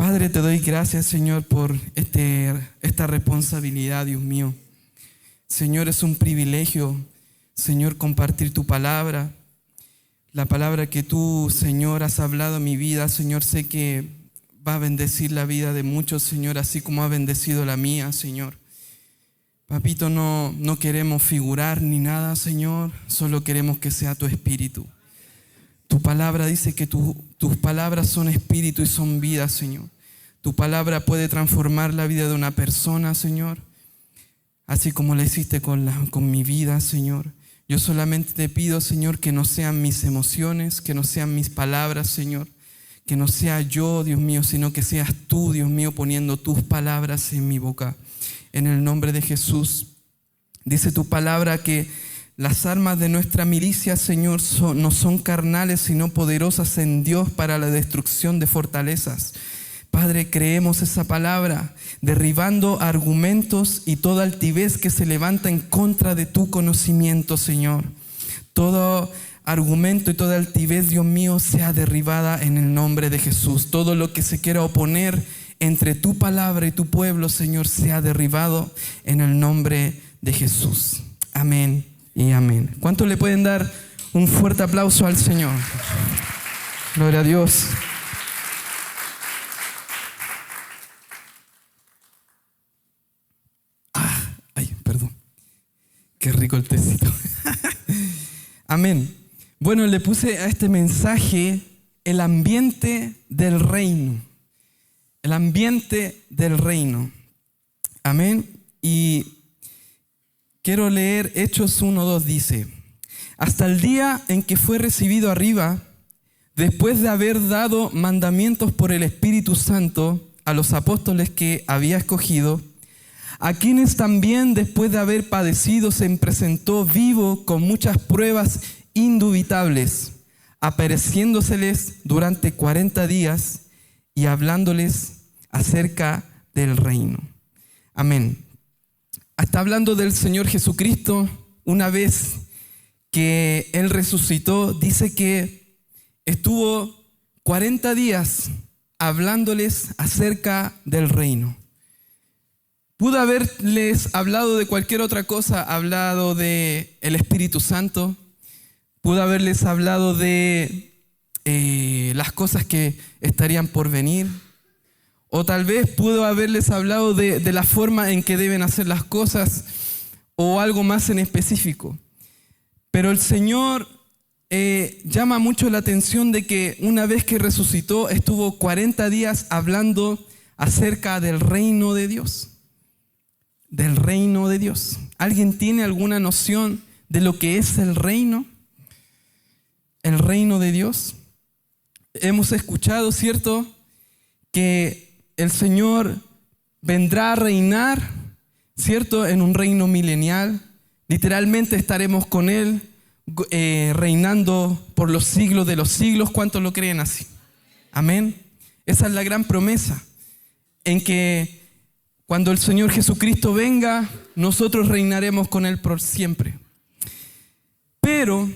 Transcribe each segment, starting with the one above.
Padre, te doy gracias, Señor, por esta responsabilidad, Dios mío. Señor, es un privilegio, Señor, compartir tu palabra. La palabra que tú, Señor, has hablado en mi vida, Señor, sé que va a bendecir la vida de muchos, Señor, así como ha bendecido la mía, Señor. Papito, no queremos figurar ni nada, Señor, solo queremos que sea tu espíritu. Tu palabra dice que tus palabras son espíritu y son vida, Señor. Tu palabra puede transformar la vida de una persona, Señor, así como la hiciste con mi vida, Señor. Yo solamente te pido, Señor, que no sean mis emociones, que no sean mis palabras, Señor, que no sea yo, Dios mío, sino que seas tú, Dios mío, poniendo tus palabras en mi boca. En el nombre de Jesús. Dice tu palabra que las armas de nuestra milicia, Señor, no son carnales, sino poderosas en Dios para la destrucción de fortalezas. Padre, creemos esa palabra, derribando argumentos y toda altivez que se levanta en contra de tu conocimiento, Señor. Todo argumento y toda altivez, Dios mío, sea derribada en el nombre de Jesús. Todo lo que se quiera oponer entre tu palabra y tu pueblo, Señor, sea derribado en el nombre de Jesús. Amén y amén. ¿Cuántos le pueden dar un fuerte aplauso al Señor? Gloria a Dios. Perdón. Qué rico el tecito. Amén. Bueno, le puse a este mensaje el ambiente del reino. El ambiente del reino. Amén. Y quiero leer Hechos 1:2, dice: hasta el día en que fue recibido arriba, después de haber dado mandamientos por el Espíritu Santo a los apóstoles que había escogido, a quienes también después de haber padecido se presentó vivo con muchas pruebas indubitables, apareciéndoseles durante 40 días y hablándoles acerca del reino. Amén. Está hablando del Señor Jesucristo. Una vez que Él resucitó, dice que estuvo 40 días hablándoles acerca del reino. Pudo haberles hablado de cualquier otra cosa, hablado de el Espíritu Santo, pudo haberles hablado de las cosas que estarían por venir, o tal vez pudo haberles hablado de la forma en que deben hacer las cosas, o algo más en específico. Pero el Señor llama mucho la atención de que una vez que resucitó, estuvo 40 días hablando acerca del reino de Dios. Del reino de Dios. ¿Alguien tiene alguna noción de lo que es el reino? El reino de Dios. Hemos escuchado, ¿cierto?, que el Señor vendrá a reinar, ¿cierto?, en un reino milenial. Literalmente estaremos con Él reinando por los siglos de los siglos. ¿Cuántos lo creen así? Amén. Esa es la gran promesa, en que cuando el Señor Jesucristo venga, nosotros reinaremos con Él por siempre. Pero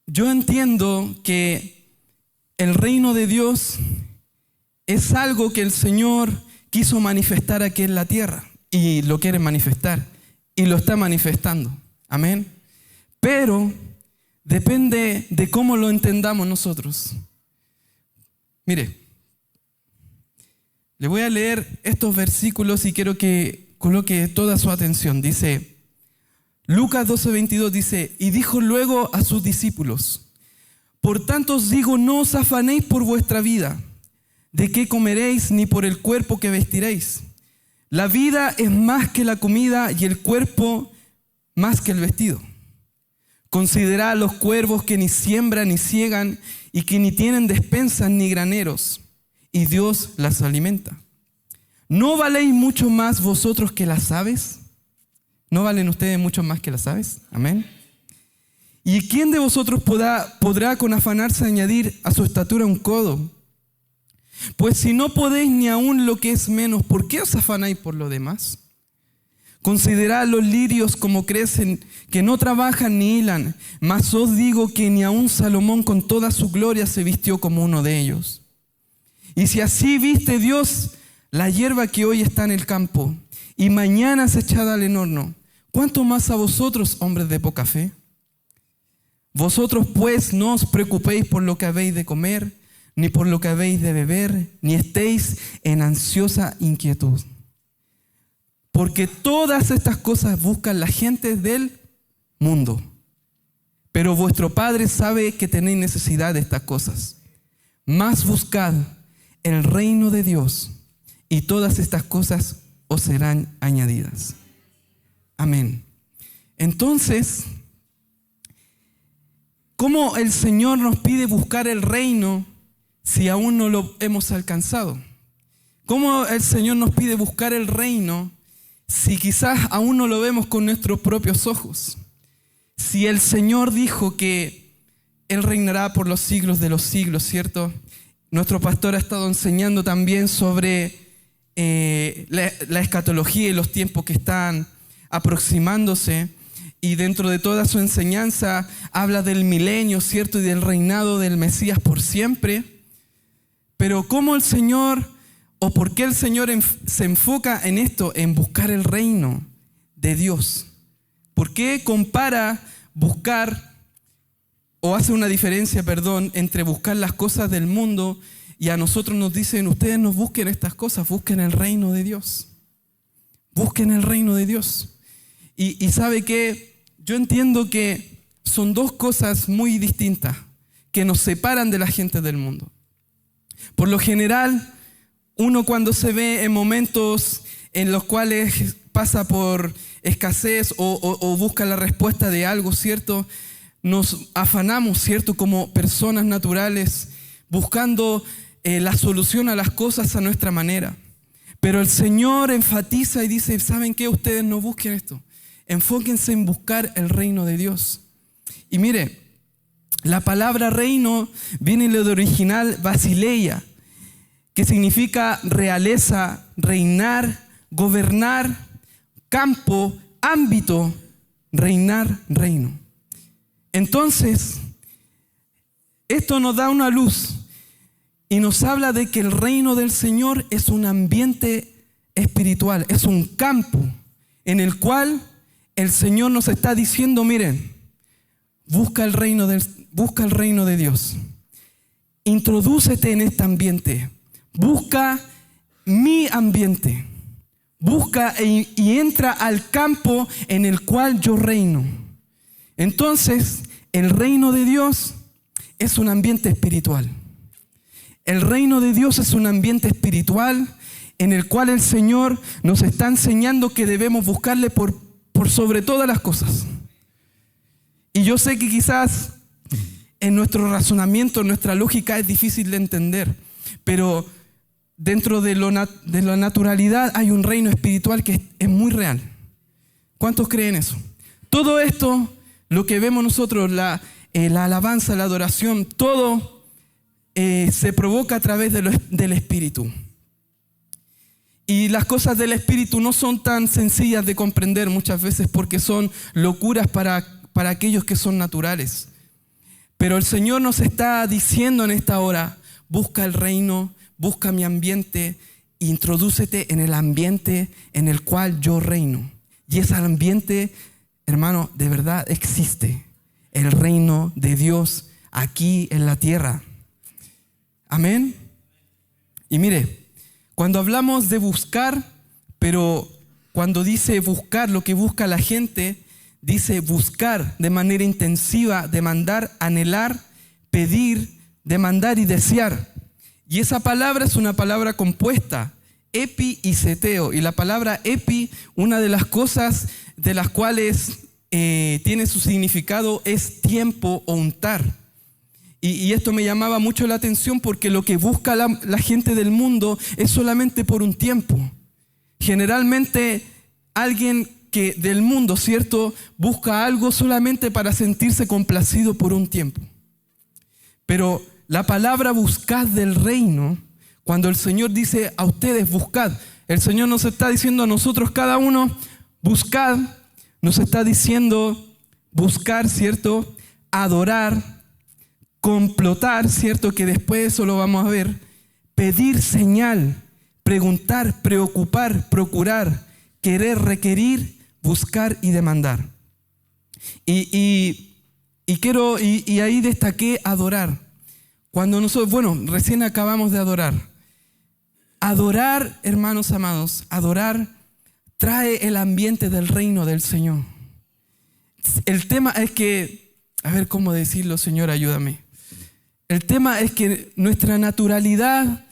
yo entiendo que el reino de Dios es algo que el Señor quiso manifestar aquí en la tierra. Y lo quiere manifestar. Y lo está manifestando. Amén. Pero depende de cómo lo entendamos nosotros. Mire. Le voy a leer estos versículos y quiero que coloque toda su atención. Dice, Lucas 12:22 dice: y dijo luego a sus discípulos: por tanto os digo, no os afanéis por vuestra vida, de qué comeréis, ni por el cuerpo que vestiréis. La vida es más que la comida y el cuerpo más que el vestido. Considerad los cuervos que ni siembran ni ciegan y que ni tienen despensas ni graneros, y Dios las alimenta. ¿No valéis mucho más vosotros que las aves? ¿No valen ustedes mucho más que las aves? Amén. ¿Y quién de vosotros podrá con afanarse añadir a su estatura un codo? Pues si no podéis ni aun lo que es menos, ¿por qué os afanáis por lo demás? Considerad los lirios como crecen, que no trabajan ni hilan, mas os digo que ni aun Salomón con toda su gloria se vistió como uno de ellos. Y si así viste Dios la hierba que hoy está en el campo y mañana es echada al horno, ¿cuánto más a vosotros, hombres de poca fe? Vosotros pues no os preocupéis por lo que habéis de comer, ni por lo que habéis de beber, ni estéis en ansiosa inquietud. Porque todas estas cosas buscan la gente del mundo. Pero vuestro Padre sabe que tenéis necesidad de estas cosas. Mas buscad el reino de Dios y todas estas cosas os serán añadidas. Amén. Entonces, ¿cómo el Señor nos pide buscar el reino si aún no lo hemos alcanzado? ¿Cómo el Señor nos pide buscar el reino si quizás aún no lo vemos con nuestros propios ojos? Si el Señor dijo que Él reinará por los siglos de los siglos, ¿cierto? Nuestro pastor ha estado enseñando también sobre la escatología y los tiempos que están aproximándose. Y dentro de toda su enseñanza habla del milenio, ¿cierto? Y del reinado del Mesías por siempre. Pero ¿cómo el Señor, o por qué el Señor se enfoca en esto, en buscar el reino de Dios? ¿Por qué compara buscar, o hace una diferencia, entre buscar las cosas del mundo y a nosotros nos dicen, ustedes no busquen estas cosas, busquen el reino de Dios? Busquen el reino de Dios. Y sabe que yo entiendo que son dos cosas muy distintas que nos separan de la gente del mundo. Por lo general, uno cuando se ve en momentos en los cuales pasa por escasez o busca la respuesta de algo, ¿cierto? Nos afanamos, ¿cierto? Como personas naturales, buscando la solución a las cosas a nuestra manera. Pero el Señor enfatiza y dice, ¿saben qué? Ustedes no busquen esto. Enfóquense en buscar el reino de Dios. Y mire, la palabra reino viene de original basileia, que significa realeza, reinar, gobernar, campo, ámbito, reinar, reino. Entonces, esto nos da una luz y nos habla de que el reino del Señor es un ambiente espiritual, es un campo en el cual el Señor nos está diciendo, miren, busca el reino de Dios. Introdúcete en este ambiente. Busca mi ambiente. Busca y entra al campo en el cual yo reino. Entonces, el reino de Dios es un ambiente espiritual. El reino de Dios es un ambiente espiritual en el cual el Señor nos está enseñando que debemos buscarle por sobre todas las cosas. Y yo sé que quizás en nuestro razonamiento, en nuestra lógica es difícil de entender, pero dentro de la naturalidad hay un reino espiritual que es muy real. ¿Cuántos creen eso? Todo esto, lo que vemos nosotros, la alabanza, la adoración, todo se provoca a través del Espíritu. Y las cosas del Espíritu no son tan sencillas de comprender muchas veces porque son locuras para aquellos que son naturales. Pero el Señor nos está diciendo en esta hora, busca el reino, busca mi ambiente, introdúcete en el ambiente en el cual yo reino. Y ese ambiente, hermano, de verdad existe. El reino de Dios aquí en la tierra. Amén. Y mire, cuando hablamos de buscar, pero cuando dice buscar, lo que busca la gente, dice buscar de manera intensiva, demandar, anhelar, pedir, demandar y desear. Y esa palabra es una palabra compuesta, epi y seteo. Y la palabra epi, una de las cosas de las cuales tiene su significado es tiempo o untar. Y esto me llamaba mucho la atención porque lo que busca la gente del mundo es solamente por un tiempo. Generalmente alguien que del mundo, ¿cierto?, busca algo solamente para sentirse complacido por un tiempo. Pero la palabra buscad del reino, cuando el Señor dice a ustedes buscad, el Señor nos está diciendo a nosotros cada uno buscad, nos está diciendo buscar, ¿cierto?, adorar, complotar, ¿cierto?, que después eso lo vamos a ver, pedir señal, preguntar, preocupar, procurar, querer, requerir, buscar y demandar. Y ahí destaqué adorar. Cuando nosotros, recién acabamos de adorar. Adorar, hermanos amados, adorar trae el ambiente del reino del Señor. El tema es que, a ver cómo decirlo, Señor, ayúdame. El tema es que nuestra naturalidad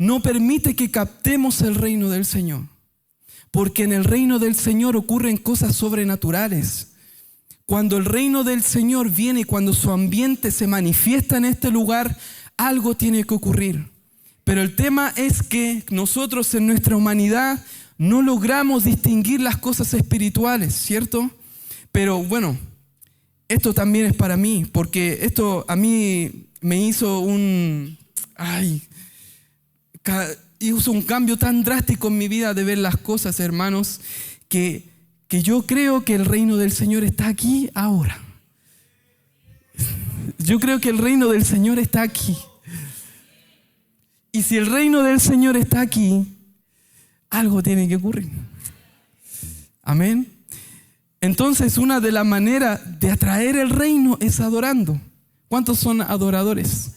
no permite que captemos el reino del Señor. Porque en el reino del Señor ocurren cosas sobrenaturales. Cuando el reino del Señor viene y cuando su ambiente se manifiesta en este lugar, algo tiene que ocurrir. Pero el tema es que nosotros en nuestra humanidad no logramos distinguir las cosas espirituales, ¿cierto? Pero bueno, esto también es para mí, porque esto a mí me hizo hizo un cambio tan drástico en mi vida de ver las cosas, hermanos, que yo creo que el reino del Señor está aquí ahora. Yo creo que el reino del Señor está aquí. Y si el reino del Señor está aquí, algo tiene que ocurrir. Amén. Entonces, una de las maneras de atraer el reino es adorando. ¿Cuántos son adoradores?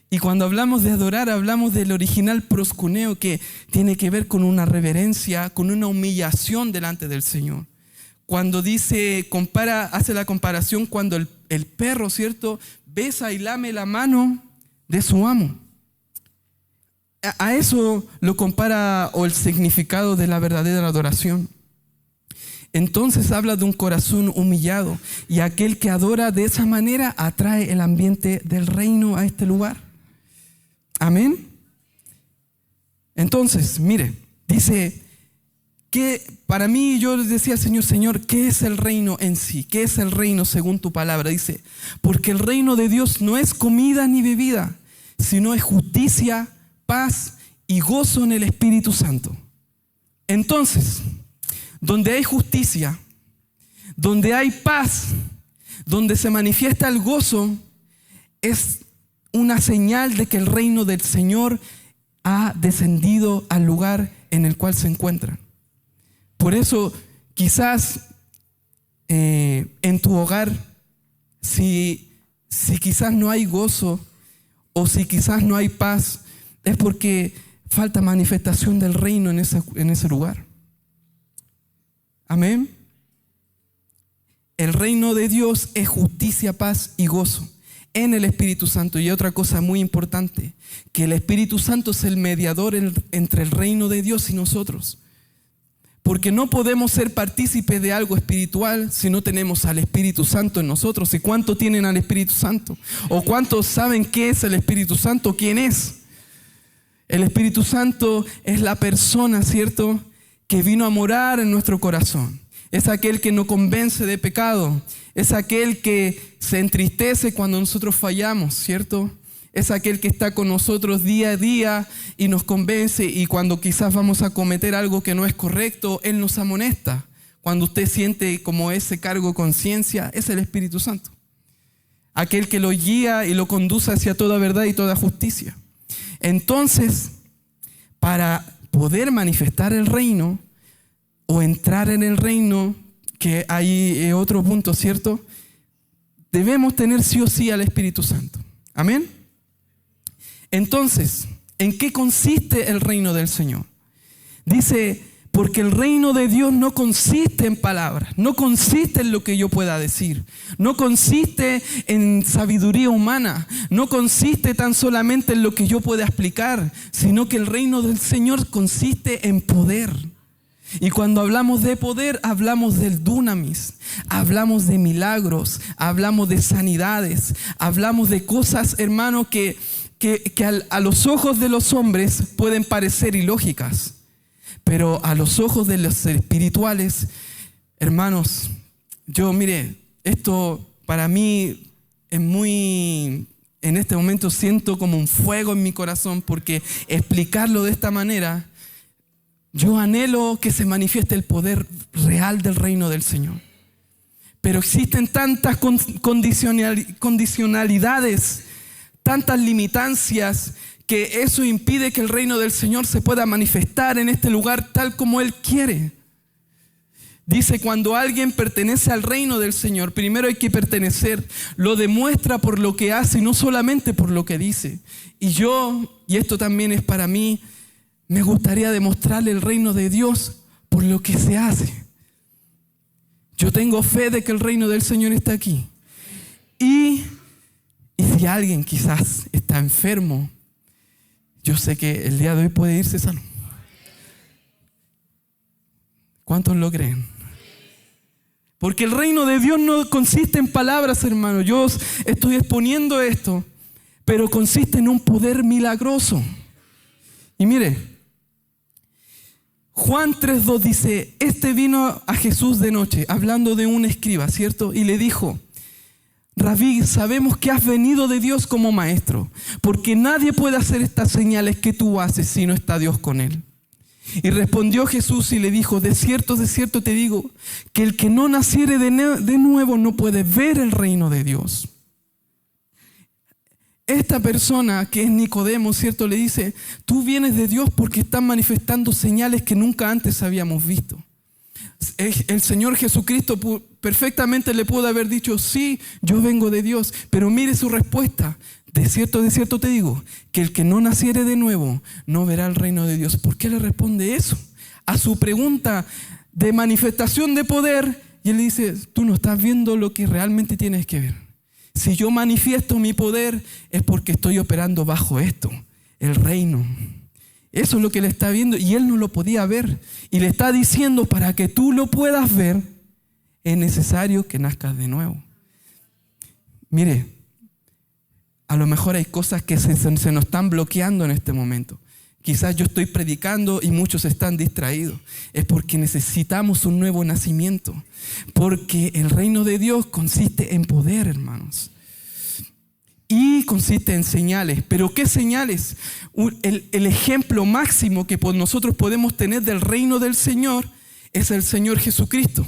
Y cuando hablamos de adorar, hablamos del original proscuneo, que tiene que ver con una reverencia, con una humillación delante del Señor. Cuando hace la comparación cuando el perro, ¿cierto?, besa y lame la mano de su amo. A eso lo compara, o el significado de la verdadera adoración. Entonces habla de un corazón humillado, y aquel que adora de esa manera atrae el ambiente del reino a este lugar. Amén. Entonces, mire, dice que para mí, yo les decía al Señor, ¿qué es el reino en sí? ¿Qué es el reino según tu palabra? Dice, porque el reino de Dios no es comida ni bebida, sino es justicia, paz y gozo en el Espíritu Santo. Entonces, donde hay justicia, donde hay paz, donde se manifiesta el gozo, es una señal de que el reino del Señor ha descendido al lugar en el cual se encuentran. Por eso, quizás en tu hogar, si quizás no hay gozo o si quizás no hay paz, es porque falta manifestación del reino en ese lugar. Amén. El reino de Dios es justicia, paz y gozo en el Espíritu Santo. Y otra cosa muy importante, que el Espíritu Santo es el mediador entre el reino de Dios y nosotros. Porque no podemos ser partícipes de algo espiritual si no tenemos al Espíritu Santo en nosotros. ¿Y cuántos tienen al Espíritu Santo? ¿O cuántos saben qué es el Espíritu Santo? ¿Quién es? El Espíritu Santo es la persona, ¿cierto?, que vino a morar en nuestro corazón. Es aquel que nos convence de pecado. Es aquel que se entristece cuando nosotros fallamos, ¿cierto? Es aquel que está con nosotros día a día y nos convence, y cuando quizás vamos a cometer algo que no es correcto, Él nos amonesta. Cuando usted siente como ese cargo de conciencia, es el Espíritu Santo. Aquel que lo guía y lo conduce hacia toda verdad y toda justicia. Entonces, para poder manifestar el reino o entrar en el reino, que hay otro punto, ¿cierto? Debemos tener sí o sí al Espíritu Santo. Amén. Entonces, ¿en qué consiste el reino del Señor? Dice, porque el reino de Dios no consiste en palabras, no consiste en lo que yo pueda decir, no consiste en sabiduría humana, no consiste tan solamente en lo que yo pueda explicar, sino que el reino del Señor consiste en poder. Y cuando hablamos de poder, hablamos del dunamis, hablamos de milagros, hablamos de sanidades, hablamos de cosas, hermano, que a los ojos de los hombres pueden parecer ilógicas, pero a los ojos de los espirituales, hermanos, esto para mí es muy, en este momento siento como un fuego en mi corazón, porque explicarlo de esta manera, yo anhelo que se manifieste el poder real del reino del Señor. Pero existen tantas condicionalidades, tantas limitancias, porque eso impide que el reino del Señor se pueda manifestar en este lugar tal como Él quiere. Dice, cuando alguien pertenece al reino del Señor, primero hay que pertenecer. Lo demuestra por lo que hace y no solamente por lo que dice. Y esto también es para mí, me gustaría demostrarle el reino de Dios por lo que se hace. Yo tengo fe de que el reino del Señor está aquí. Y si alguien quizás está enfermo, yo sé que el día de hoy puede irse sano. ¿Cuántos lo creen? Porque el reino de Dios no consiste en palabras, hermano. Yo estoy exponiendo esto, pero consiste en un poder milagroso. Y mire, Juan 3:2 dice, vino a Jesús de noche, hablando de un escriba, ¿cierto? Y le dijo, Rabí, sabemos que has venido de Dios como maestro, porque nadie puede hacer estas señales que tú haces si no está Dios con él. Y respondió Jesús y le dijo, de cierto te digo, que el que no naciere de nuevo no puede ver el reino de Dios. Esta persona que es Nicodemo, ¿cierto? Le dice, tú vienes de Dios porque están manifestando señales que nunca antes habíamos visto. El Señor Jesucristo perfectamente le pudo haber dicho, sí, yo vengo de Dios, pero mire su respuesta. De cierto te digo, que el que no naciere de nuevo no verá el reino de Dios. ¿Por qué le responde eso? A su pregunta de manifestación de poder, y él le dice, tú no estás viendo lo que realmente tienes que ver. Si yo manifiesto mi poder es porque estoy operando bajo esto, el reino. Eso es lo que él está viendo y él no lo podía ver. Y le está diciendo, para que tú lo puedas ver, es necesario que nazcas de nuevo. Mire, a lo mejor hay cosas que se nos están bloqueando en este momento. Quizás yo estoy predicando y muchos están distraídos. Es porque necesitamos un nuevo nacimiento. Porque el reino de Dios consiste en poder, hermanos. Y consiste en señales. ¿Pero qué señales? El ejemplo máximo que nosotros podemos tener del reino del Señor es el Señor Jesucristo.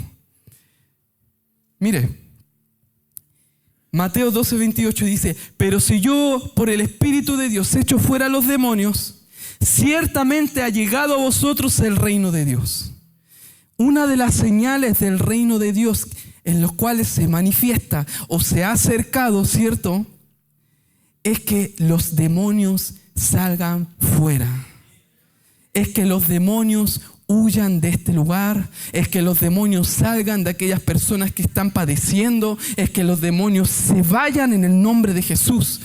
Mire, Mateo 12:28 dice, pero si yo por el Espíritu de Dios echo fuera a los demonios, ciertamente ha llegado a vosotros el reino de Dios. Una de las señales del reino de Dios en los cuales se manifiesta o se ha acercado, ¿cierto?, es que los demonios salgan fuera. Es que los demonios huyan de este lugar, es que los demonios salgan de aquellas personas que están padeciendo, es que los demonios se vayan en el nombre de Jesús.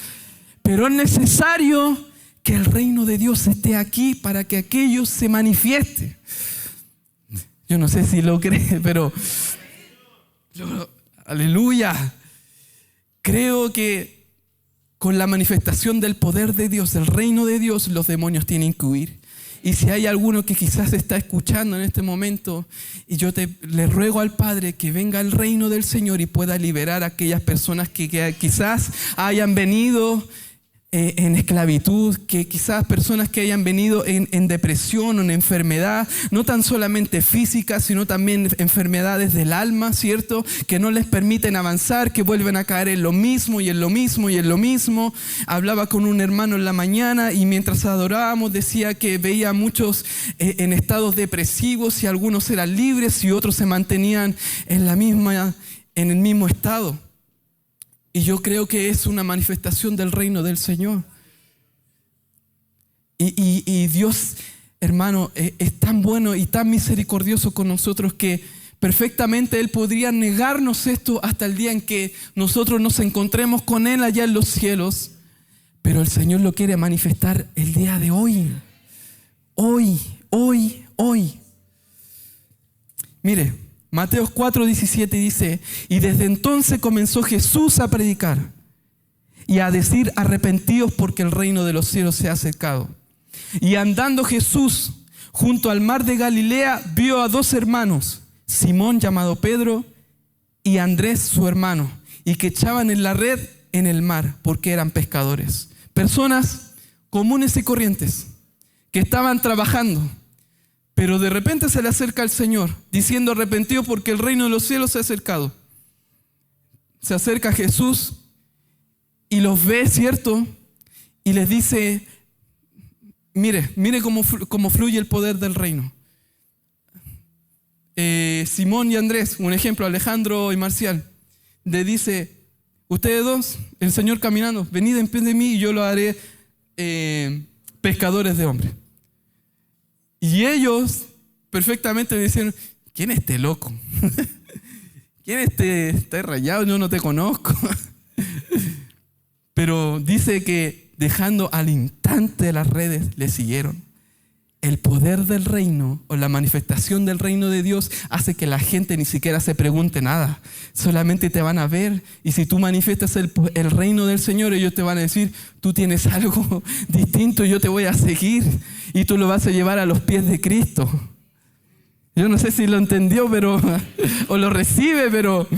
Pero es necesario que el reino de Dios esté aquí para que aquello se manifieste. Yo no sé si lo cree, pero aleluya. Creo que con la manifestación del poder de Dios, del reino de Dios, los demonios tienen que huir. Y si hay alguno que quizás está escuchando en este momento, y yo le ruego al Padre que venga el reino del Señor y pueda liberar a aquellas personas que quizás hayan venido en esclavitud, que quizás personas que hayan venido en depresión o en enfermedad, no tan solamente física, sino también enfermedades del alma, ¿cierto? Que no les permiten avanzar, que vuelven a caer en lo mismo y en lo mismo y en lo mismo. Hablaba con un hermano en la mañana y mientras adorábamos decía que veía a muchos en estados depresivos y algunos eran libres y otros se mantenían en el mismo estado. Y yo creo que es una manifestación del reino del Señor. Y Dios, hermano, es tan bueno y tan misericordioso con nosotros que perfectamente Él podría negarnos esto hasta el día en que nosotros nos encontremos con Él allá en los cielos. Pero el Señor lo quiere manifestar el día de hoy. Hoy. Mire, Mateo 4:17 dice, y desde entonces comenzó Jesús a predicar y a decir, arrepentíos porque el reino de los cielos se ha acercado. Y andando Jesús junto al mar de Galilea, vio a dos hermanos, Simón llamado Pedro y Andrés su hermano, y que echaban en la red en el mar porque eran pescadores. Personas comunes y corrientes que estaban trabajando. Pero de repente se le acerca al Señor, diciendo arrepentido porque el reino de los cielos se ha acercado. Se acerca Jesús y los ve, ¿cierto? Y les dice, Mire cómo fluye el poder del reino. Simón y Andrés, un ejemplo, Alejandro y Marcial, le dice: ustedes dos, el Señor caminando, venid en pos de mí y yo lo haré pescadores de hombres. Y ellos perfectamente le dicen: ¿quién es este loco? ¿Quién es este? Está rayado, yo no te conozco. Pero dice que dejando al instante las redes, le siguieron. El poder del reino o la manifestación del reino de Dios hace que la gente ni siquiera se pregunte nada. Solamente te van a ver, y si tú manifiestas el reino del Señor, ellos te van a decir: tú tienes algo distinto, yo te voy a seguir y tú lo vas a llevar a los pies de Cristo. Yo no sé si lo entendió o lo recibe, pero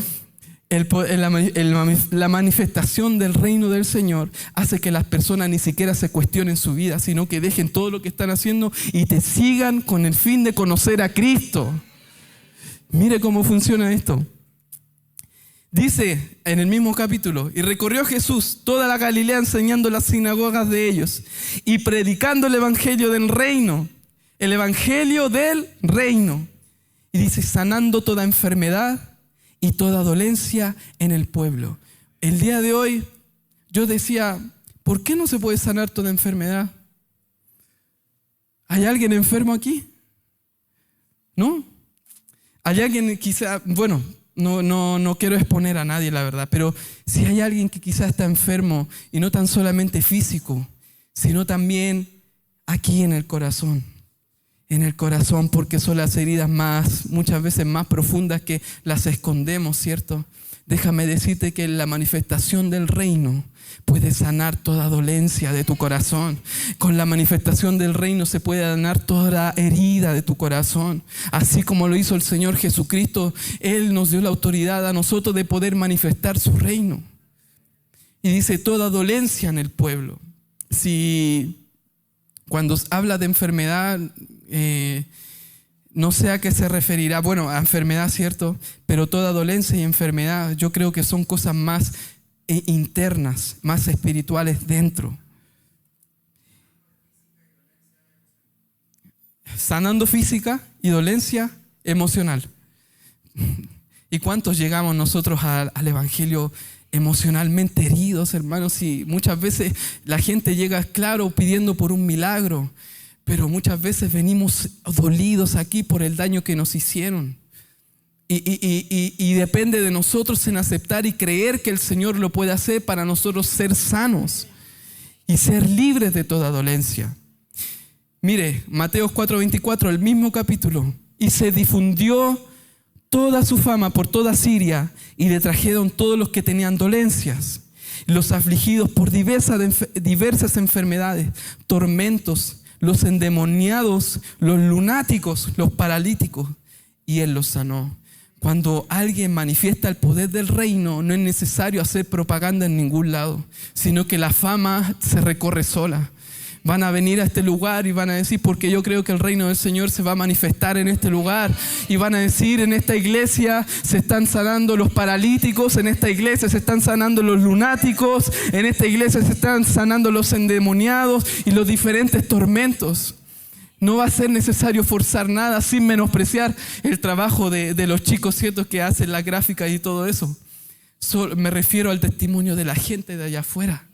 la manifestación del reino del Señor hace que las personas ni siquiera se cuestionen su vida, sino que dejen todo lo que están haciendo y te sigan con el fin de conocer a Cristo. Mire cómo funciona esto. Dice en el mismo capítulo: y recorrió Jesús toda la Galilea enseñando las sinagogas de ellos y predicando el evangelio del reino. El evangelio del reino. Y dice: sanando toda enfermedad y toda dolencia en el pueblo. El día de hoy yo decía: ¿por qué no se puede sanar toda enfermedad? ¿Hay alguien enfermo aquí? ¿No? ¿Hay alguien quizá, bueno, no quiero exponer a nadie la verdad, pero si hay alguien que quizá está enfermo y no tan solamente físico, sino también aquí en el corazón? En el corazón, porque son las heridas muchas veces más profundas que las escondemos, ¿cierto? Déjame decirte que la manifestación del reino puede sanar toda dolencia de tu corazón. Con la manifestación del reino se puede sanar toda herida de tu corazón. Así como lo hizo el Señor Jesucristo, Él nos dio la autoridad a nosotros de poder manifestar su reino. Y dice: toda dolencia en el pueblo. Cuando habla de enfermedad, no sé a qué se referirá. Bueno, a enfermedad, cierto, pero toda dolencia y enfermedad yo creo que son cosas más internas, más espirituales dentro. Sanando física y dolencia emocional. ¿Y cuántos llegamos nosotros al evangelio emocionalmente heridos, hermanos? Y muchas veces la gente llega, claro, pidiendo por un milagro, pero muchas veces venimos dolidos aquí por el daño que nos hicieron. Y depende de nosotros en aceptar y creer que el Señor lo puede hacer para nosotros ser sanos y ser libres de toda dolencia. Mire, Mateo 4:24, el mismo capítulo. Y se difundió toda su fama por toda Siria, y le trajeron todos los que tenían dolencias, los afligidos por diversas enfermedades, tormentos, los endemoniados, los lunáticos, los paralíticos, y Él los sanó. Cuando alguien manifiesta el poder del reino, no es necesario hacer propaganda en ningún lado, sino que la fama se recorre sola. Van a venir a este lugar y van a decir: porque yo creo que el reino del Señor se va a manifestar en este lugar. Y van a decir: en esta iglesia se están sanando los paralíticos, en esta iglesia se están sanando los lunáticos, en esta iglesia se están sanando los endemoniados y los diferentes tormentos. No va a ser necesario forzar nada, sin menospreciar el trabajo de los chicos, ¿cierto?, que hacen las gráficas y todo eso. Me refiero al testimonio de la gente de allá afuera.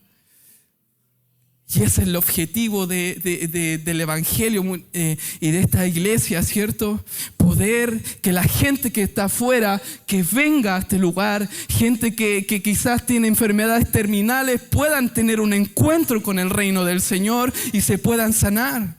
Y ese es el objetivo del evangelio y de esta iglesia, ¿cierto? Poder que la gente que está afuera, que venga a este lugar, gente que quizás tiene enfermedades terminales, puedan tener un encuentro con el reino del Señor y se puedan sanar.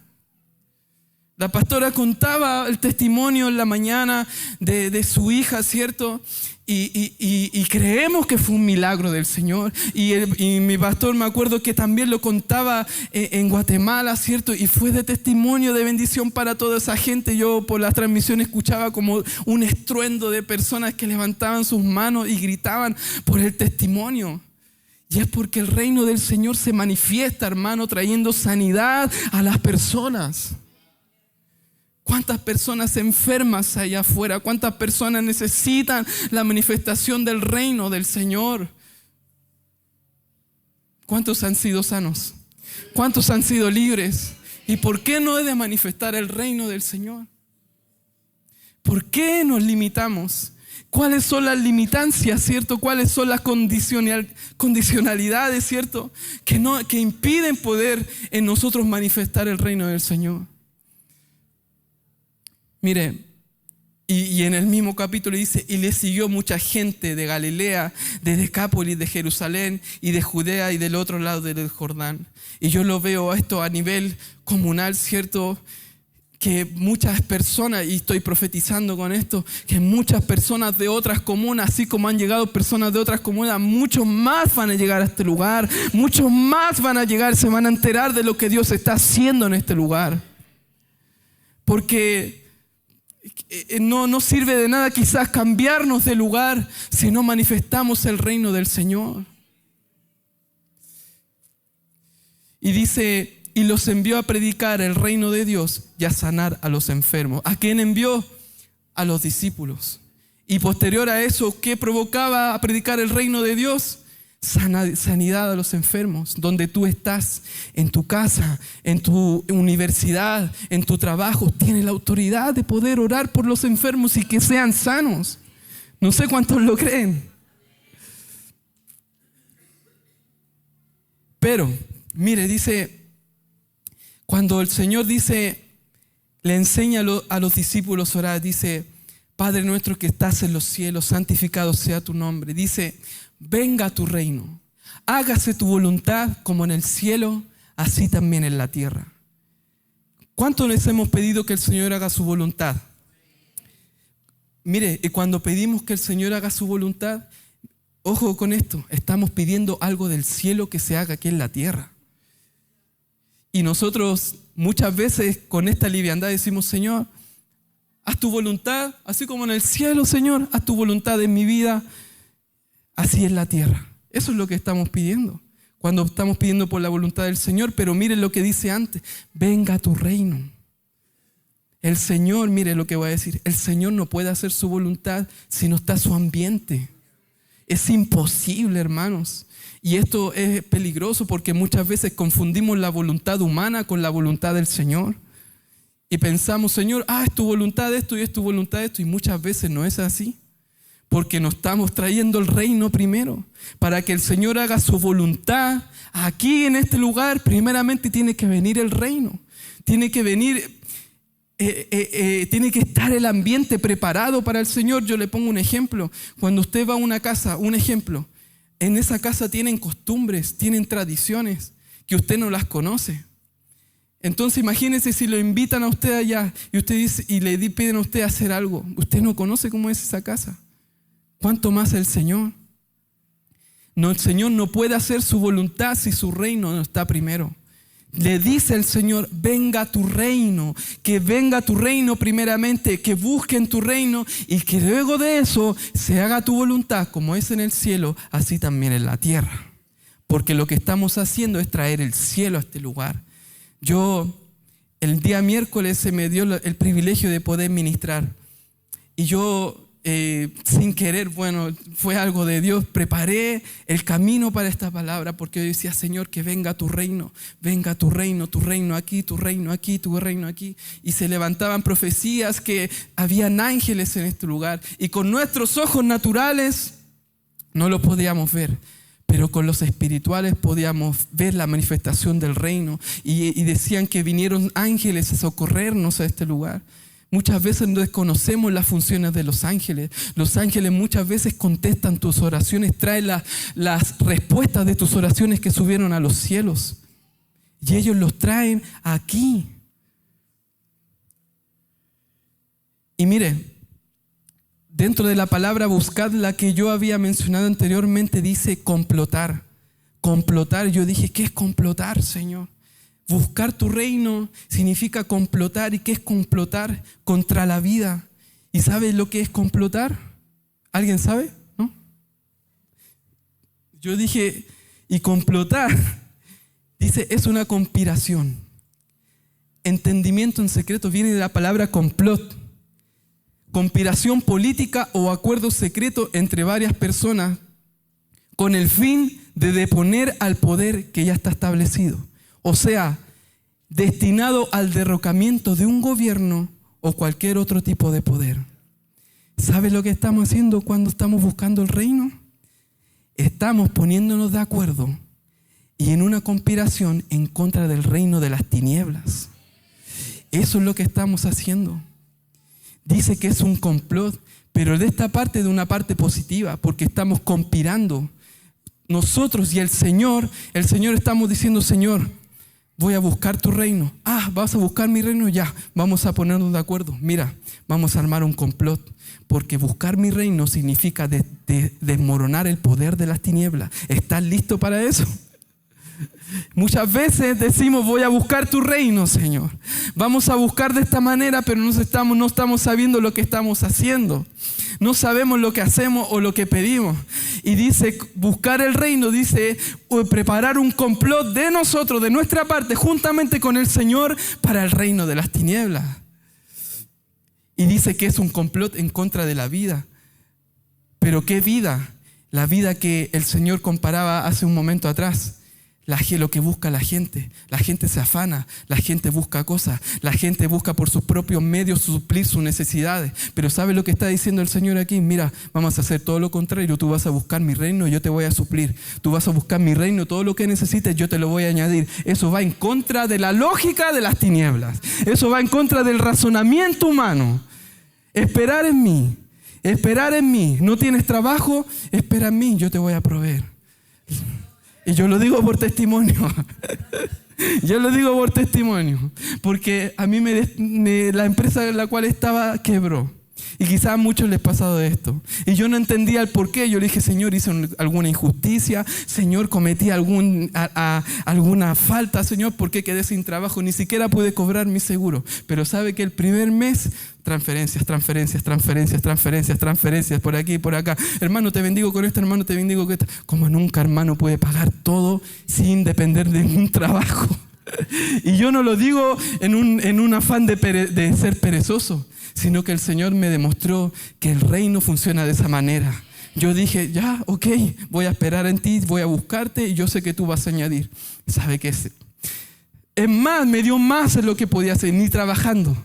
La pastora contaba el testimonio en la mañana de su hija, ¿cierto? Y creemos que fue un milagro del Señor. Y mi pastor, me acuerdo que también lo contaba en Guatemala, ¿cierto? Y fue de testimonio, de bendición para toda esa gente. Yo por la transmisión escuchaba como un estruendo de personas que levantaban sus manos y gritaban por el testimonio. Y es porque el reino del Señor se manifiesta, hermano, trayendo sanidad a las personas. ¿Cuántas personas enfermas allá afuera? ¿Cuántas personas necesitan la manifestación del reino del Señor? ¿Cuántos han sido sanos? ¿Cuántos han sido libres? ¿Y por qué no he de manifestar el reino del Señor? ¿Por qué nos limitamos? ¿Cuáles son las limitancias, cierto? ¿Cuáles son las condicionalidades, cierto? Que impiden poder en nosotros manifestar el reino del Señor. Mire, y en el mismo capítulo dice, y le siguió mucha gente de Galilea, de Decápolis, de Jerusalén y de Judea y del otro lado del Jordán. Y yo lo veo esto a nivel comunal, cierto, que muchas personas, y estoy profetizando con esto, que muchas personas de otras comunas, así como han llegado personas de otras comunas, muchos más van a llegar a este lugar, muchos más van a llegar, se van a enterar de lo que Dios está haciendo en este lugar. Porque no sirve de nada quizás cambiarnos de lugar si no manifestamos el reino del Señor. Y dice, y los envió a predicar el reino de Dios y a sanar a los enfermos. ¿A quién envió? A los discípulos. Y posterior a eso, ¿qué provocaba a predicar el reino de Dios? Sanidad a los enfermos. Donde tú estás, en tu casa, en tu universidad, en tu trabajo, tienes la autoridad de poder orar por los enfermos y que sean sanos. No sé cuántos lo creen. Pero, mire, dice, cuando el Señor dice, le enseña a los discípulos a orar, dice, Padre nuestro que estás en los cielos, santificado sea tu nombre. Dice, venga tu reino, hágase tu voluntad como en el cielo, así también en la tierra. ¿Cuánto les hemos pedido que el Señor haga su voluntad? Mire, y cuando pedimos que el Señor haga su voluntad, ojo con esto, estamos pidiendo algo del cielo que se haga aquí en la tierra. Y nosotros muchas veces con esta liviandad decimos, Señor, haz tu voluntad, así como en el cielo, Señor, haz tu voluntad en mi vida, así en la tierra. Eso es lo que estamos pidiendo, cuando estamos pidiendo por la voluntad del Señor. Pero miren lo que dice antes, venga a tu reino. El Señor, mire lo que voy a decir, el Señor no puede hacer su voluntad si no está su ambiente. Es imposible, hermanos. Y esto es peligroso porque muchas veces confundimos la voluntad humana con la voluntad del Señor. Y pensamos, Señor, es tu voluntad esto y es tu voluntad esto. Y muchas veces no es así. Porque no estamos trayendo el reino primero. Para que el Señor haga su voluntad aquí en este lugar, primeramente tiene que venir el reino. Tiene que venir, tiene que estar el ambiente preparado para el Señor. Yo le pongo un ejemplo. Cuando usted va a una casa, un ejemplo. En esa casa tienen costumbres, tienen tradiciones que usted no las conoce. Entonces imagínese si lo invitan a usted allá y usted dice, y le piden a usted hacer algo. Usted no conoce cómo es esa casa. ¿Cuánto más el Señor? No, el Señor no puede hacer su voluntad si su reino no está primero. Le dice el Señor, venga tu reino, que venga tu reino primeramente, que busquen tu reino y que luego de eso se haga tu voluntad como es en el cielo, así también en la tierra. Porque lo que estamos haciendo es traer el cielo a este lugar. Yo, el día miércoles se me dio el privilegio de poder ministrar y yo sin querer, fue algo de Dios, preparé el camino para esta palabra porque yo decía, Señor, que venga tu reino tu reino aquí, tu reino aquí, tu reino aquí. Y se levantaban profecías que habían ángeles en este lugar y con nuestros ojos naturales no lo podíamos ver, pero con los espirituales podíamos ver la manifestación del reino y decían que vinieron ángeles a socorrernos a este lugar. Muchas veces desconocemos las funciones de los ángeles. Los ángeles muchas veces contestan tus oraciones, traen las respuestas de tus oraciones que subieron a los cielos. Y ellos los traen aquí. Y mire, dentro de la palabra buscad, la que yo había mencionado anteriormente, dice complotar. Complotar. Yo dije, ¿qué es complotar, Señor? Buscar tu reino significa complotar. ¿Y qué es complotar? Contra la vida. ¿Y sabes lo que es complotar? ¿Alguien sabe? ¿No? Yo dije, y complotar, dice, es una conspiración. Entendimiento en secreto viene de la palabra complot. Conspiración política o acuerdo secreto entre varias personas con el fin de deponer al poder que ya está establecido. O sea, destinado al derrocamiento de un gobierno o cualquier otro tipo de poder. ¿Sabe lo que estamos haciendo cuando estamos buscando el reino? Estamos poniéndonos de acuerdo y en una conspiración en contra del reino de las tinieblas. Eso es lo que estamos haciendo. Dice que es un complot, pero de esta parte, de una parte positiva, porque estamos conspirando. Nosotros y el Señor estamos diciendo, Señor, voy a buscar tu reino. ¿Vas a buscar mi reino? Ya, vamos a ponernos de acuerdo. Mira, vamos a armar un complot, porque buscar mi reino significa desmoronar el poder de las tinieblas. ¿Estás listo para eso? Muchas veces decimos, voy a buscar tu reino, Señor. Vamos a buscar de esta manera, pero no estamos sabiendo lo que estamos haciendo. No sabemos lo que hacemos o lo que pedimos. Y dice, buscar el reino, dice, preparar un complot de nosotros, de nuestra parte, juntamente con el Señor, para el reino de las tinieblas. Y dice que es un complot en contra de la vida. ¿Pero qué vida? La vida que el Señor comparaba hace un momento atrás. Lo que busca la gente se afana, la gente busca cosas, la gente busca por sus propios medios suplir sus necesidades. Pero ¿sabe lo que está diciendo el Señor aquí? Mira, vamos a hacer todo lo contrario. Tú vas a buscar mi reino y yo te voy a suplir. Tú vas a buscar mi reino, todo lo que necesites yo te lo voy a añadir. Eso va en contra de la lógica de las tinieblas. Eso va en contra del razonamiento humano. Esperar en mí. ¿No tienes trabajo? Espera en mí, yo te voy a proveer. Y yo lo digo por testimonio. Porque a mí la empresa en la cual estaba quebró. Y quizás a muchos les ha pasado esto. Y yo no entendía el por qué. Yo le dije, Señor, hice alguna injusticia. Señor, cometí alguna falta. Señor, ¿por qué quedé sin trabajo? Ni siquiera pude cobrar mi seguro. Pero sabe que el primer mes, transferencias, por aquí y por acá. Hermano, te bendigo con esto, hermano, te bendigo con esto. Como nunca, hermano, puede pagar todo sin depender de un trabajo. Y yo no lo digo en un afán de ser perezoso, sino que el Señor me demostró que el reino funciona de esa manera. Yo dije, ya, ok, voy a esperar en ti, voy a buscarte y yo sé que tú vas a añadir. ¿Sabe qué es? Es más, me dio más de lo que podía hacer, ni trabajando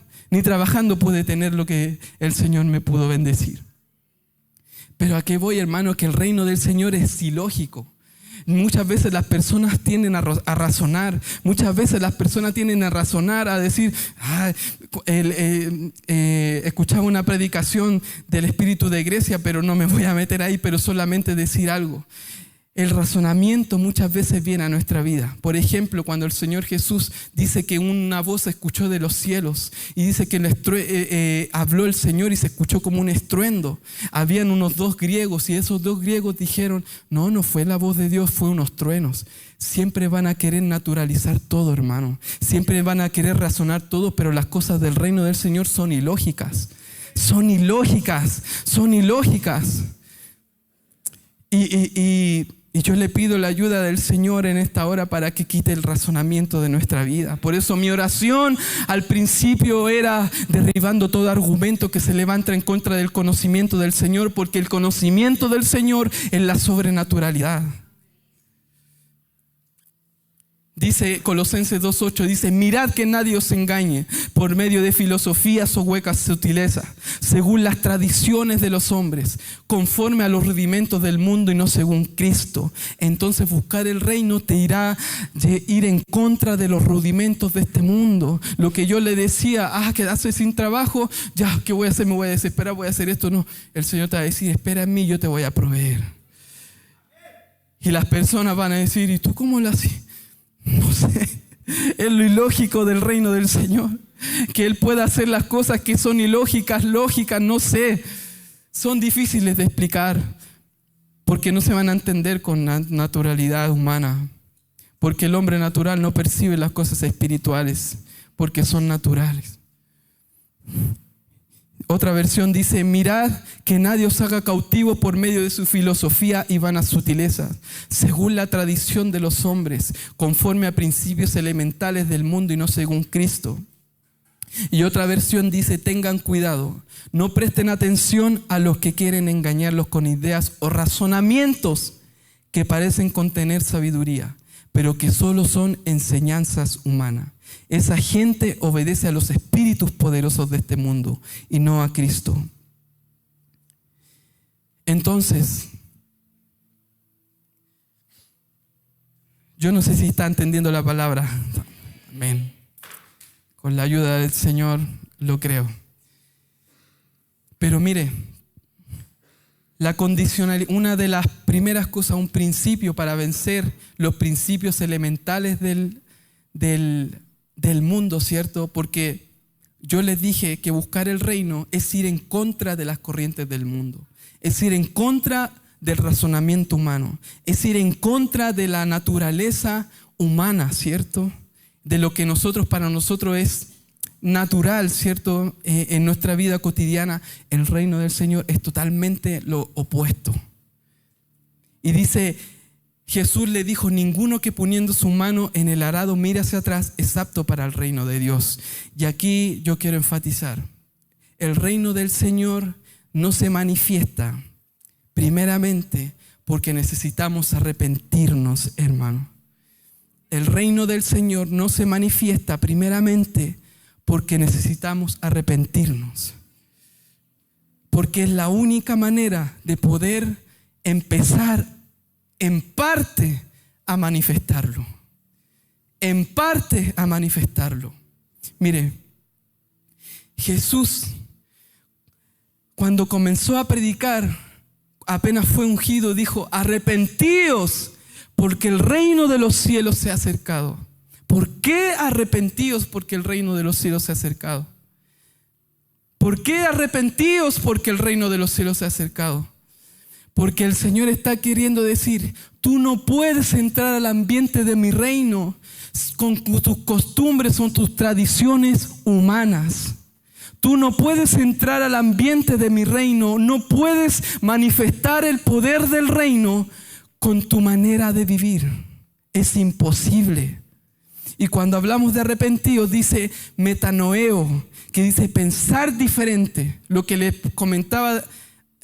pude tener lo que el Señor me pudo bendecir. Pero ¿a qué voy, hermano? Que el reino del Señor es ilógico. Muchas veces las personas tienden a razonar. Muchas veces las personas tienden a razonar, a decir, escuchaba una predicación del espíritu de Grecia, pero no me voy a meter ahí, pero solamente decir algo. El razonamiento muchas veces viene a nuestra vida. Por ejemplo, cuando el Señor Jesús dice que una voz se escuchó de los cielos y dice que habló el Señor y se escuchó como un estruendo. Habían unos 2 griegos y esos 2 griegos dijeron, no fue la voz de Dios, fue unos truenos. Siempre van a querer naturalizar todo, hermano. Siempre van a querer razonar todo, pero las cosas del reino del Señor son ilógicas. Son ilógicas. Y yo le pido la ayuda del Señor en esta hora para que quite el razonamiento de nuestra vida. Por eso mi oración al principio era derribando todo argumento que se levanta en contra del conocimiento del Señor, porque el conocimiento del Señor es la sobrenaturalidad. Dice Colosenses 2:8, dice, mirad que nadie os engañe por medio de filosofías o huecas sutilezas, según las tradiciones de los hombres, conforme a los rudimentos del mundo y no según Cristo. Entonces buscar el reino te irá ir en contra de los rudimentos de este mundo. Lo que yo le decía, quedarse sin trabajo, ya, ¿qué voy a hacer? Me voy a desesperar, voy a hacer esto. No, el Señor te va a decir, espera en mí, yo te voy a proveer. Y las personas van a decir, ¿y tú cómo lo haces? No sé, es lo ilógico del reino del Señor. Que Él pueda hacer las cosas que son ilógicas, lógicas, no sé. Son difíciles de explicar porque no se van a entender con naturalidad humana. Porque el hombre natural no percibe las cosas espirituales porque son naturales. Otra versión dice, mirad que nadie os haga cautivo por medio de su filosofía y vanas sutilezas, según la tradición de los hombres, conforme a principios elementales del mundo y no según Cristo. Y otra versión dice, tengan cuidado, no presten atención a los que quieren engañarlos con ideas o razonamientos que parecen contener sabiduría, pero que solo son enseñanzas humanas. Esa gente obedece a los espíritus poderosos de este mundo y no a Cristo. Entonces, yo no sé si está entendiendo la palabra. Amén. Con la ayuda del Señor lo creo. Pero mire, la condicionalidad, una de las primeras cosas, un principio para vencer los principios elementales del mundo, ¿cierto? Porque yo les dije que buscar el reino es ir en contra de las corrientes del mundo, es ir en contra del razonamiento humano, es ir en contra de la naturaleza humana, ¿cierto? De lo que para nosotros es natural, ¿cierto? En nuestra vida cotidiana, el reino del Señor es totalmente lo opuesto. Y dice, Jesús le dijo, ninguno que poniendo su mano en el arado mire hacia atrás es apto para el reino de Dios. Y aquí yo quiero enfatizar, el reino del Señor no se manifiesta primeramente porque necesitamos arrepentirnos, hermano. El reino del Señor no se manifiesta primeramente porque necesitamos arrepentirnos. Porque es la única manera de poder empezar en parte a manifestarlo. En parte a manifestarlo. Mire, Jesús, cuando comenzó a predicar, apenas fue ungido, dijo, arrepentíos, porque el reino de los cielos se ha acercado. ¿Por qué arrepentíos? Porque el reino de los cielos se ha acercado. ¿Por qué arrepentíos? Porque el reino de los cielos se ha acercado. Porque el Señor está queriendo decir, tú no puedes entrar al ambiente de mi reino con tus costumbres, con tus tradiciones humanas. Tú no puedes entrar al ambiente de mi reino, no puedes manifestar el poder del reino con tu manera de vivir. Es imposible. Y cuando hablamos de arrepentidos, dice metanoeo, que dice pensar diferente. Lo que les comentaba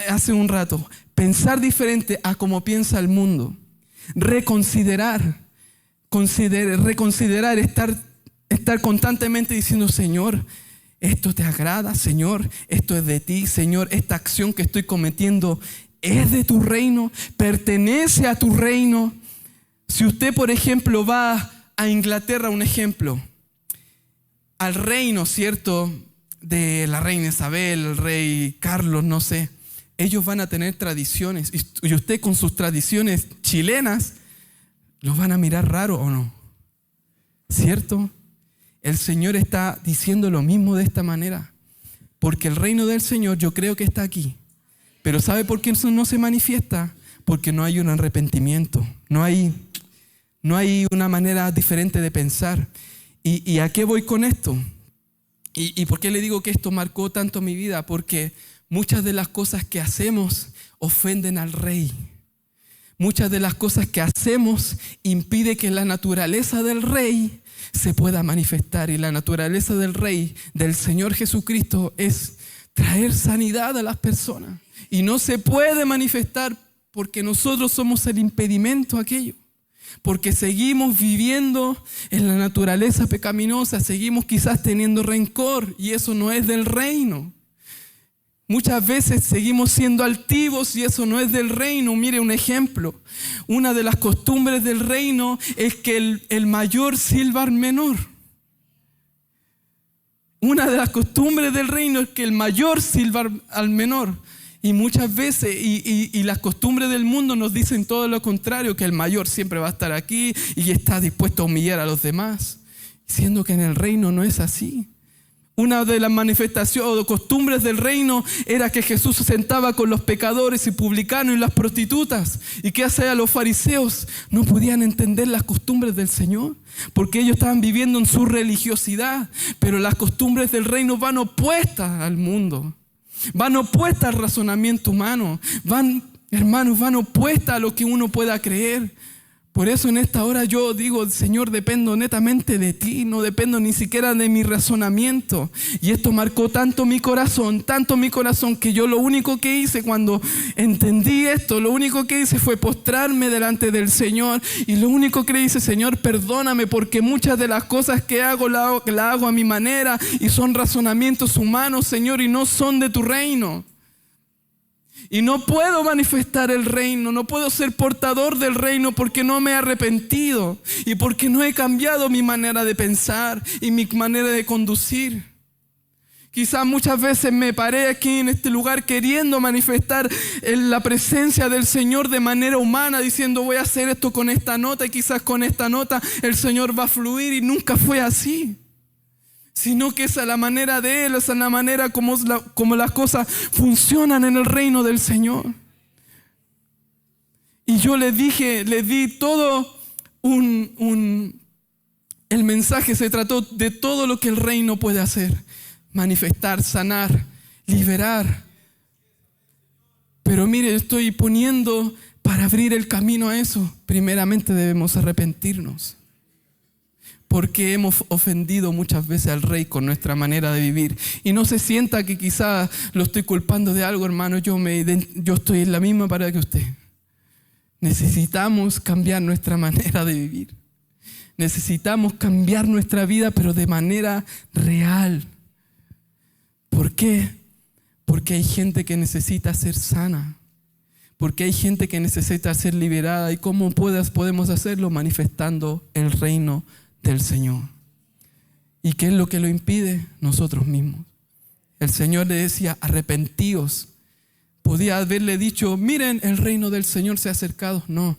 hace un rato, pensar diferente a como piensa el mundo. Reconsiderar, estar constantemente diciendo, Señor, esto te agrada, Señor, esto es de ti, Señor, esta acción que estoy cometiendo es de tu reino, pertenece a tu reino. Si usted, por ejemplo, va a Inglaterra, un ejemplo, al reino, ¿cierto?, de la reina Isabel, el rey Carlos, no sé, ellos van a tener tradiciones y usted con sus tradiciones chilenas, ¿los van a mirar raro o no? ¿Cierto? El Señor está diciendo lo mismo de esta manera, porque el reino del Señor yo creo que está aquí, pero ¿sabe por qué eso no se manifiesta? Porque no hay un arrepentimiento, no hay una manera diferente de pensar. ¿Y a qué voy con esto? ¿Y por qué le digo que esto marcó tanto mi vida? Porque muchas de las cosas que hacemos ofenden al rey. Muchas de las cosas que hacemos impide que la naturaleza del rey se pueda manifestar. Y la naturaleza del rey, del Señor Jesucristo, es traer sanidad a las personas. Y no se puede manifestar porque nosotros somos el impedimento a aquello. Porque seguimos viviendo en la naturaleza pecaminosa, seguimos quizás teniendo rencor y eso no es del reino. Muchas veces seguimos siendo altivos y eso no es del reino. Mire un ejemplo. Una de las costumbres del reino es que el mayor sirva al menor. Una de las costumbres del reino es que el mayor sirva al menor. Y muchas veces, y las costumbres del mundo nos dicen todo lo contrario, que el mayor siempre va a estar aquí y está dispuesto a humillar a los demás, siendo que en el reino no es así. Una de las manifestaciones o costumbres del reino era que Jesús se sentaba con los pecadores y publicanos y las prostitutas. ¿Y qué hacían los fariseos? No podían entender las costumbres del Señor, porque ellos estaban viviendo en su religiosidad, pero las costumbres del reino van opuestas al mundo. Van opuestas al razonamiento humano. Van opuestas a lo que uno pueda creer. Por eso en esta hora yo digo, Señor, dependo netamente de ti, no dependo ni siquiera de mi razonamiento. Y esto marcó tanto mi corazón, que yo lo único que hice cuando entendí esto, lo único que hice fue postrarme delante del Señor. Y lo único que le hice, Señor, perdóname, porque muchas de las cosas que hago, la hago a mi manera y son razonamientos humanos, Señor, y no son de tu reino. Y no puedo manifestar el reino, no puedo ser portador del reino porque no me he arrepentido y porque no he cambiado mi manera de pensar y mi manera de conducir. Quizás muchas veces me paré aquí en este lugar queriendo manifestar la presencia del Señor de manera humana, diciendo voy a hacer esto con esta nota y quizás con esta nota el Señor va a fluir, y nunca fue así. Sino que esa es la manera de Él, esa es la manera como las cosas funcionan en el reino del Señor. Y yo le di todo el mensaje se trató de todo lo que el reino puede hacer: manifestar, sanar, liberar. Pero mire, estoy poniendo para abrir el camino a eso. Primeramente debemos arrepentirnos, porque hemos ofendido muchas veces al Rey con nuestra manera de vivir. Y no se sienta que quizás lo estoy culpando de algo, hermano. Yo estoy en la misma parada que usted. Necesitamos cambiar nuestra manera de vivir. Necesitamos cambiar nuestra vida, pero de manera real. ¿Por qué? Porque hay gente que necesita ser sana. Porque hay gente que necesita ser liberada. ¿Y cómo podemos hacerlo? Manifestando el reino del Señor. ¿Y qué es lo que lo impide? Nosotros mismos. El Señor le decía: arrepentíos. Podía haberle dicho: miren, el reino del Señor se ha acercado. No,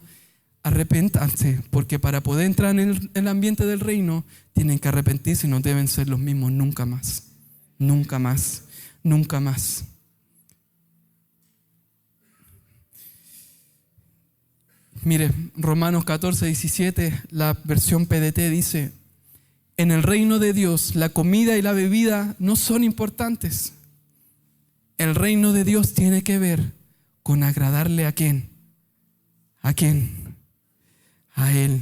arrepéntanse, porque para poder entrar en el ambiente del reino tienen que arrepentirse y no deben ser los mismos nunca más. Nunca más, nunca más. Mire, Romanos 14, 17, la versión PDT dice: en el reino de Dios la comida y la bebida no son importantes. El reino de Dios tiene que ver con agradarle ¿a quién? ¿A quién? A Él.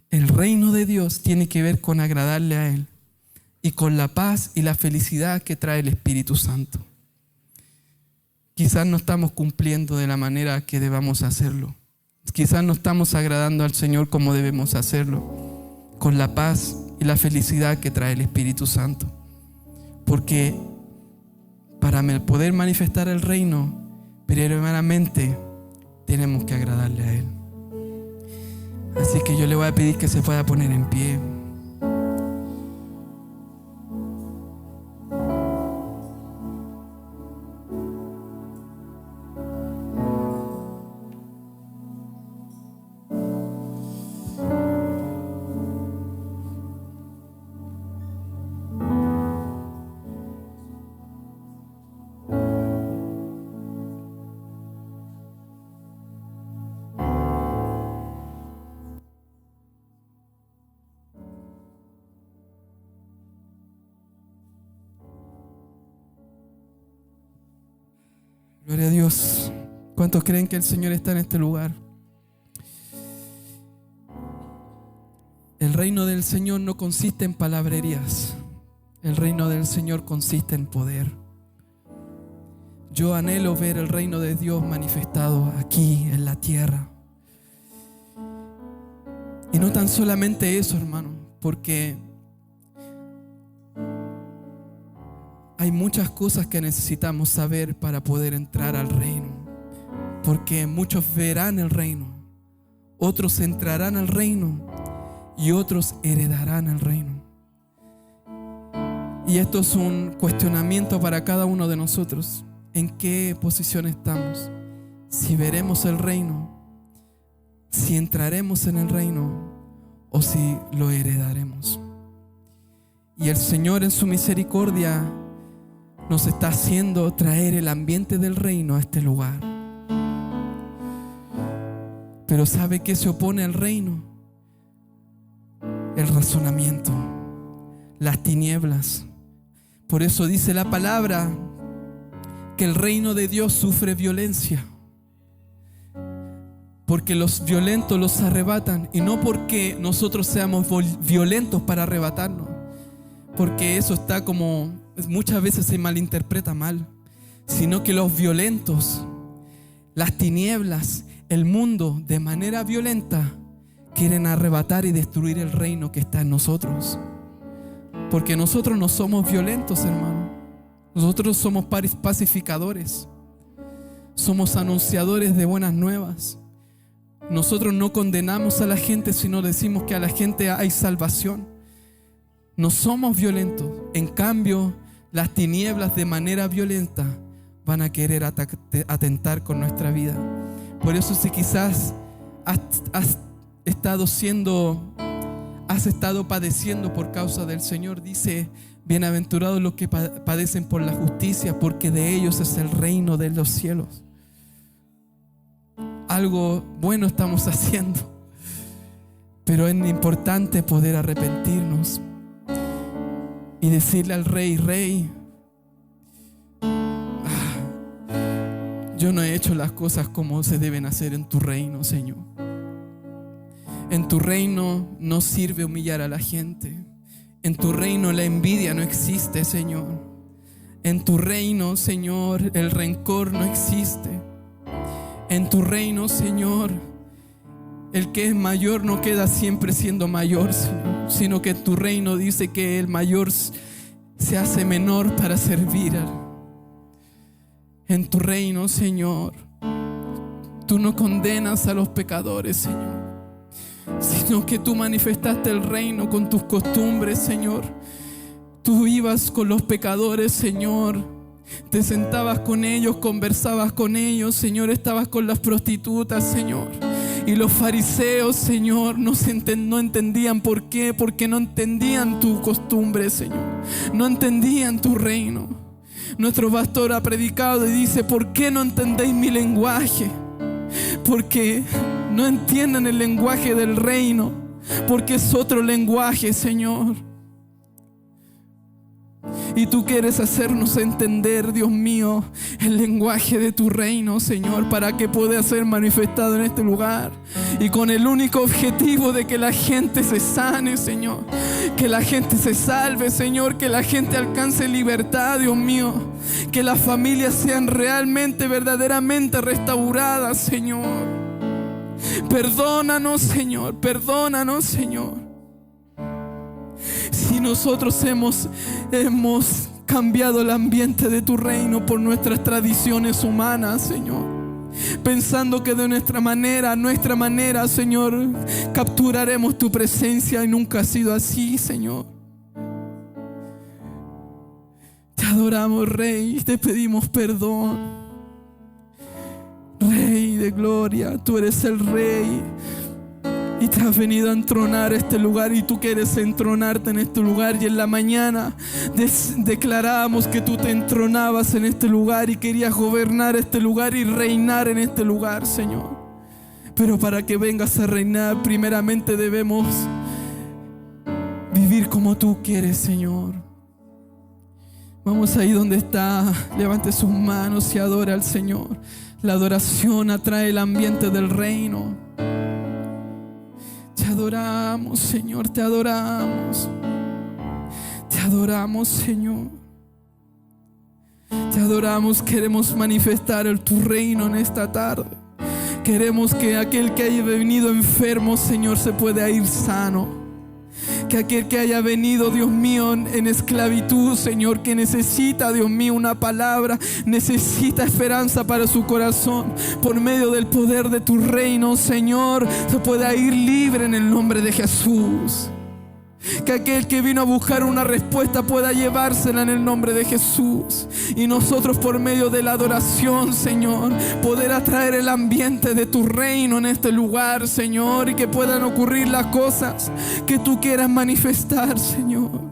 El reino de Dios tiene que ver con agradarle a Él y con la paz y la felicidad que trae el Espíritu Santo. Quizás no estamos cumpliendo de la manera que debamos hacerlo. Quizás no estamos agradando al Señor como debemos hacerlo, con la paz y la felicidad que trae el Espíritu Santo. Porque para poder manifestar el reino, primeramente tenemos que agradarle a Él. Así que yo le voy a pedir que se pueda poner en pie. Gloria a Dios. ¿Cuántos creen que el Señor está en este lugar? El reino del Señor no consiste en palabrerías. El reino del Señor consiste en poder. Yo anhelo ver el reino de Dios manifestado aquí en la tierra. Y no tan solamente eso, hermano, porque hay muchas cosas que necesitamos saber para poder entrar al reino. Porque muchos verán el reino, otros entrarán al reino y otros heredarán el reino. Y esto es un cuestionamiento para cada uno de nosotros. ¿En qué posición estamos? Si veremos el reino, si entraremos en el reino o si lo heredaremos. Y el Señor en su misericordia nos está haciendo traer el ambiente del reino a este lugar. Pero ¿sabe qué se opone al reino? El razonamiento, las tinieblas. Por eso dice la palabra que el reino de Dios sufre violencia. porque los violentos los arrebatan, y no porque nosotros seamos violentos para arrebatarnos, porque eso está como muchas veces se malinterpreta mal, sino que los violentos, las tinieblas, el mundo de manera violenta quieren arrebatar y destruir el reino que está en nosotros, porque nosotros no somos violentos, hermano. Nosotros somos pacificadores, somos anunciadores de buenas nuevas. Nosotros no condenamos a la gente, sino decimos que a la gente hay salvación. No somos violentos. En cambio, las tinieblas de manera violenta van a querer atentar con nuestra vida. Por eso, si quizás has estado padeciendo por causa del Señor, dice: bienaventurados los que padecen por la justicia, porque de ellos es el reino de los cielos. Algo bueno estamos haciendo, pero es importante poder arrepentirnos y decirle al Rey: Rey, yo no he hecho las cosas como se deben hacer en tu reino, Señor. En tu reino no sirve humillar a la gente. En tu reino la envidia no existe, Señor. En tu reino, Señor, el rencor no existe. En tu reino, Señor, el que es mayor no queda siempre siendo mayor, Señor, sino que en tu reino dice que el mayor se hace menor para servir. En tu reino, Señor, tú no condenas a los pecadores, Señor, sino que tú manifestaste el reino con tus costumbres, Señor. Tú ibas con los pecadores, Señor, te sentabas con ellos, conversabas con ellos, Señor. Estabas con las prostitutas, Señor. Y los fariseos, Señor, no entendían por qué, porque no entendían tu costumbre, Señor. No entendían tu reino. Nuestro pastor ha predicado y dice: ¿por qué no entendéis mi lenguaje? Porque no entienden el lenguaje del reino, porque es otro lenguaje, Señor. Y tú quieres hacernos entender, Dios mío, el lenguaje de tu reino, Señor, para que pueda ser manifestado en este lugar. Y con el único objetivo de que la gente se sane, Señor. Que la gente se salve, Señor. Que la gente alcance libertad, Dios mío. Que las familias sean realmente, verdaderamente restauradas, Señor. Perdónanos, Señor. Perdónanos, Señor. Si nosotros hemos cambiado el ambiente de tu reino por nuestras tradiciones humanas, Señor, pensando que de nuestra manera, Señor, capturaremos tu presencia, y nunca ha sido así, Señor. Te adoramos, Rey, y te pedimos perdón. Rey de gloria, tú eres el Rey. Y te has venido a entronar este lugar, y tú quieres entronarte en este lugar. Y en la mañana declarábamos que tú te entronabas en este lugar y querías gobernar este lugar y reinar en este lugar, Señor. Pero para que vengas a reinar, primeramente debemos vivir como tú quieres, Señor. Vamos ahí donde está, levante sus manos y adora al Señor. La adoración atrae el ambiente del reino. Te adoramos, Señor, te adoramos. Te adoramos, Señor. Te adoramos, queremos manifestar tu reino en esta tarde. Queremos que aquel que haya venido enfermo, Señor, se pueda ir sano. Que aquel que haya venido, Dios mío, en esclavitud, Señor, que necesita, Dios mío, una palabra, necesita esperanza para su corazón, por medio del poder de tu reino, Señor, se pueda ir libre en el nombre de Jesús. Que aquel que vino a buscar una respuesta pueda llevársela en el nombre de Jesús. Y nosotros, por medio de la adoración, Señor, poder atraer el ambiente de tu reino en este lugar, Señor, y que puedan ocurrir las cosas que tú quieras manifestar, Señor.